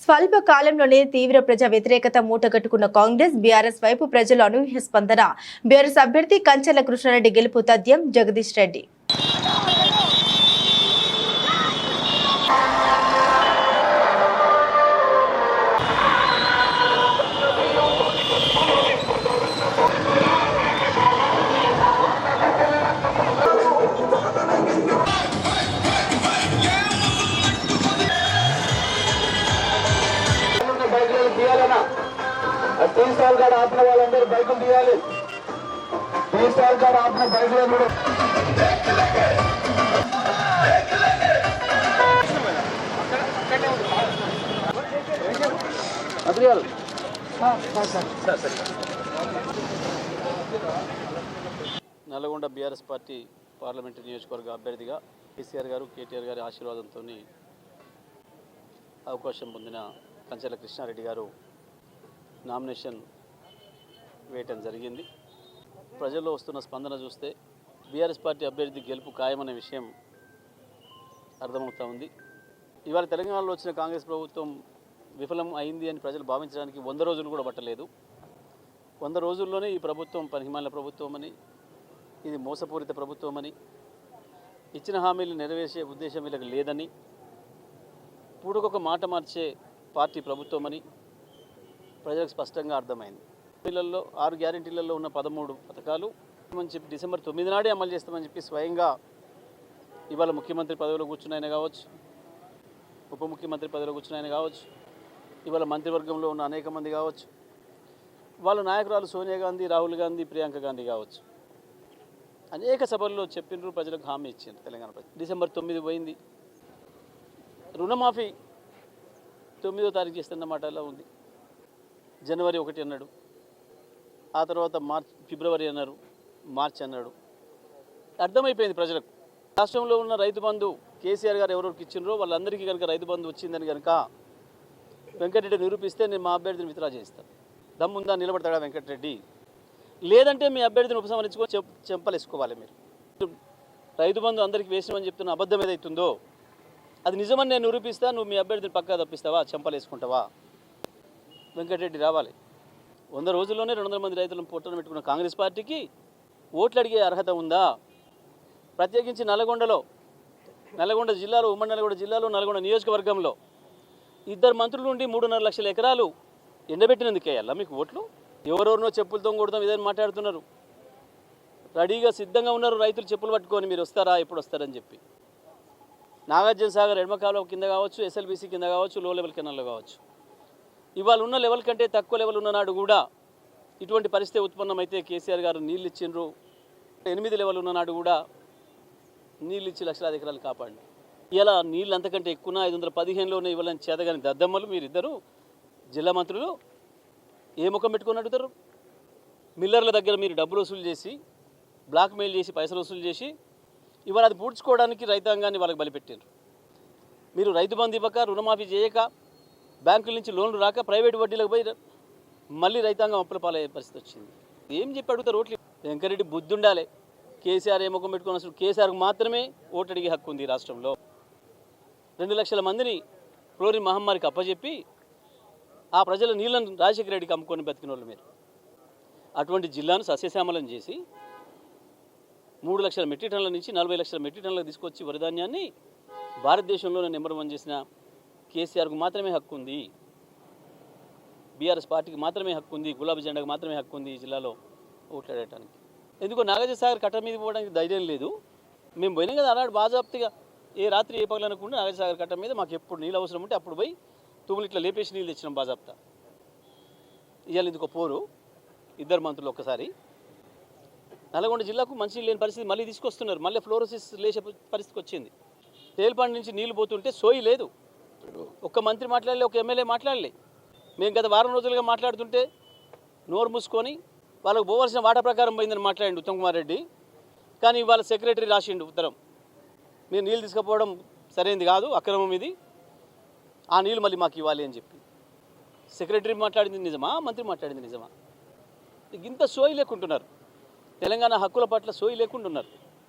స్వల్ప కాలంలోనే తీవ్ర ప్రజా వ్యతిరేకత మూటగట్టుకున్న కాంగ్రెస్ బీఆర్ఎస్ వైపు ప్రజల అనూహ్య స్పందన. బీఆర్ఎస్ అభ్యర్థి కంచెల కృష్ణారెడ్డి గెలుపు తథ్యం. జగదీష్ రెడ్డి టీ స్టాల్ కాడ ఆపిన వాళ్ళందరూ బైకులు తీయాలి. టీ స్టాల్ కాడ ఆపిన బైకులు కూడా నల్గొండ బీఆర్ఎస్ పార్టీ పార్లమెంటరీ నియోజకవర్గ అభ్యర్థిగా కేసీఆర్ గారు కేటీఆర్ గారి ఆశీర్వాదంతో అవకాశం పొందిన కంచెల కృష్ణారెడ్డి గారు నామినేషన్ వేయటం జరిగింది. ప్రజల్లో వస్తున్న స్పందన చూస్తే బీఆర్ఎస్ పార్టీ అభ్యర్థి గెలుపు ఖాయమనే విషయం అర్థమవుతూ ఉంది. ఇవాళ తెలంగాణలో వచ్చిన కాంగ్రెస్ ప్రభుత్వం విఫలం అయింది అని ప్రజలు భావించడానికి 100 రోజులు కూడా పట్టలేదు. 100 రోజుల్లోనే ఈ ప్రభుత్వం పనికిమాలిన ప్రభుత్వం అని, ఇది మోసపూరిత ప్రభుత్వం అని, ఇచ్చిన హామీలు నెరవేర్చే ఉద్దేశం వీళ్ళకి లేదని, పూటకొక మాట మార్చే పార్టీ ప్రభుత్వం అని ప్రజలకు స్పష్టంగా అర్థమైంది. పిల్లల్లో 6 గ్యారెంటీలలో ఉన్న 13 పథకాలు అని చెప్పి డిసెంబర్ 9 నాడే అమలు చేస్తామని చెప్పి స్వయంగా ఇవాళ ముఖ్యమంత్రి పదవిలో కూర్చున్నాయన కావచ్చు, ఉప ముఖ్యమంత్రి పదవిలో కూర్చున్నాయన కావచ్చు, ఇవాళ మంత్రివర్గంలో ఉన్న అనేక మంది కావచ్చు, వాళ్ళ నాయకురాలు సోనియా గాంధీ, రాహుల్ గాంధీ, ప్రియాంక గాంధీ కావచ్చు, అనేక సభల్లో చెప్పినారు, ప్రజలకు హామీ ఇచ్చారు. తెలంగాణ ప్రజలు డిసెంబర్ 9 పోయింది. రుణమాఫీ 9వ తారీఖు చేస్తున్నమాట అలా ఉంది. జనవరి 1 అన్నాడు, ఆ తర్వాత ఫిబ్రవరి అన్నారు, మార్చి అన్నాడు. అర్థమైపోయింది ప్రజలకు. రాష్ట్రంలో ఉన్న రైతు బంధు కేసీఆర్ గారు ఎవరికి ఇచ్చినారో వాళ్ళందరికీ కనుక రైతు బంధు వచ్చిందని కనుక వెంకటరెడ్డి నిరూపిస్తే నేను మా అభ్యర్థిని విత్డ్రా చేస్తాను. దమ్ముందా నిలబడతాడా వెంకటరెడ్డి? లేదంటే మీ అభ్యర్థిని ఉపసంహరించుకొని చెంపలేసుకోవాలి. మీరు రైతు బంధు అందరికీ వేసినామని చెప్తున్న అబద్ధం ఏదైతుందో అది నిజమని నేను నిరూపిస్తా, నువ్వు మీ అభ్యర్థిని పక్కా తప్పిస్తావా, చెంపలేసుకుంటావా? వెంకటరెడ్డి రావాలి. 100 రోజుల్లోనే 200 మంది రైతులను పొట్టన పెట్టుకున్న కాంగ్రెస్ పార్టీకి ఓట్లు అడిగే అర్హత ఉందా? ప్రత్యేకించి నల్గొండ జిల్లాలో, ఉమ్మడి నల్గొండ జిల్లాలో, నల్గొండ నియోజకవర్గంలో 2 మంత్రులు నుండి 3.5 లక్షల ఎకరాలు ఎండబెట్టినందుకు వేయాలా మీకు ఓట్లు? ఎవరెవరినో చెప్పులతో కొడతాం ఇదేని మాట్లాడుతున్నారు. రెడీగా సిద్ధంగా ఉన్నారు రైతులు చెప్పులు పట్టుకొని, మీరు వస్తారా, ఎప్పుడు వస్తారని చెప్పి. నాగార్జున సాగర్ ఎడమకాలువ కింద కావచ్చు, ఎస్ఎల్బీసీ కింద కావచ్చు, లో లెవెల్ కెనాల్లో కావచ్చు, ఇవాళ ఉన్న లెవెల్ కంటే తక్కువ లెవెల్ ఉన్ననాడు కూడా ఇటువంటి పరిస్థితి ఉత్పన్నమైతే కేసీఆర్ గారు నీళ్ళు ఇచ్చిండ్రు. 8 లెవెల్ ఉన్ననాడు కూడా నీళ్ళు ఇచ్చి లక్షలాది ఎకరాలు కాపాడి. ఇలా నీళ్ళు అంతకంటే ఎక్కువ 515లోనే ఇవ్వాలని చేతగాని దద్దమ్మలు మీరిద్దరు జిల్లా మంత్రులు ఏ ముఖం పెట్టుకొని అడుగుతారు? మిల్లర్ల దగ్గర మీరు డబ్బులు వసూలు చేసి, బ్లాక్ మెయిల్ చేసి, పైసలు వసూలు చేసి ఇవాళ అది పూడ్చుకోవడానికి రైతాంగాన్ని వాళ్ళకి బలిపెట్టారు. మీరు రైతు బంధు ఇవ్వక, రుణమాఫీ చేయక, బ్యాంకుల నుంచి లోన్లు రాక, ప్రైవేట్ వడ్డీలకు పోయి మళ్ళీ రైతాంగం అప్పుల పాలయ్యే పరిస్థితి వచ్చింది. ఏం చెప్పి అడుగుతారు ఓట్లు? వెంకరెడ్డి బుద్ధి ఉండాలి. కేసీఆర్ ఏ ముఖం పెట్టుకుని అసలు కేసీఆర్కు మాత్రమే ఓటు అడిగే హక్కు ఉంది రాష్ట్రంలో. 2 లక్షల మందిని ఫ్లోరిన్ మహమ్మారికి అప్పచెప్పి ఆ ప్రజల నీళ్ళను రాజశేఖర రెడ్డికి అమ్ముకొని బతికిన వాళ్ళు మీరు. అటువంటి జిల్లాను సస్యశ్యామలం చేసి 3 లక్షల మెట్రిక్ టన్నుల నుంచి 40 లక్షల మెట్రిక్ టన్నులకు తీసుకొచ్చి వరిధాన్యాన్ని భారతదేశంలోనే నెంబర్ 1 చేసిన కేసీఆర్కు మాత్రమే హక్కు ఉంది. బీఆర్ఎస్ పార్టీకి మాత్రమే హక్కు ఉంది, గులాబీ జెండాకు మాత్రమే హక్కు ఉంది ఈ జిల్లాలో ఓట్లాడటానికి. ఎందుకో నాగార్జున సాగర్ కట్ట మీద పోవడానికి ధైర్యం లేదు. మేము పోయినాం కదా ఆనాడు బాజాప్తిగా, ఏ రాత్రి ఏ పగలనుకుంటే నాగార్జున సాగర్ కట్ట మీద మాకు ఎప్పుడు నీళ్ళు అవసరం ఉంటే అప్పుడు పోయి తుమ్ములు ఇట్లా లేపేసి నీళ్ళు తెచ్చినాం బాజాప్తా. ఇవాళ ఇందుకో పోరు 2 మంత్రులు ఒక్కసారి. నల్గొండ జిల్లాకు మంచి లేని పరిస్థితి మళ్ళీ తీసుకొస్తున్నారు. మళ్ళీ ఫ్లోరోసిస్ లేచే పరిస్థితికి వచ్చింది. తేలిపాండి నుంచి నీళ్లు పోతుంటే సోయి లేదు. ఒక్క మంత్రి మాట్లాడలే, ఒక ఎమ్మెల్యే మాట్లాడలే. మేము గత వారం రోజులుగా మాట్లాడుతుంటే నోరు మూసుకొని వాళ్ళకు పోవాల్సిన వాటా ప్రకారం పోయిందని మాట్లాడిండు ఉత్తమ్ కుమార్ రెడ్డి. కానీ ఇవాళ సెక్రటరీ రాసిండు ఉత్తరం, మీరు నీళ్ళు తీసుకుపోవడం సరైనది కాదు, అక్రమం ఇది, ఆ నీళ్ళు మళ్ళీ మాకు ఇవ్వాలి అని చెప్పి. సెక్రటరీ మాట్లాడింది నిజమా, మంత్రి మాట్లాడింది నిజమా? ఇంత సోయి లేకుంటున్నారు. తెలంగాణ హక్కుల పట్ల సోయి లేకుండా ఉన్నారు.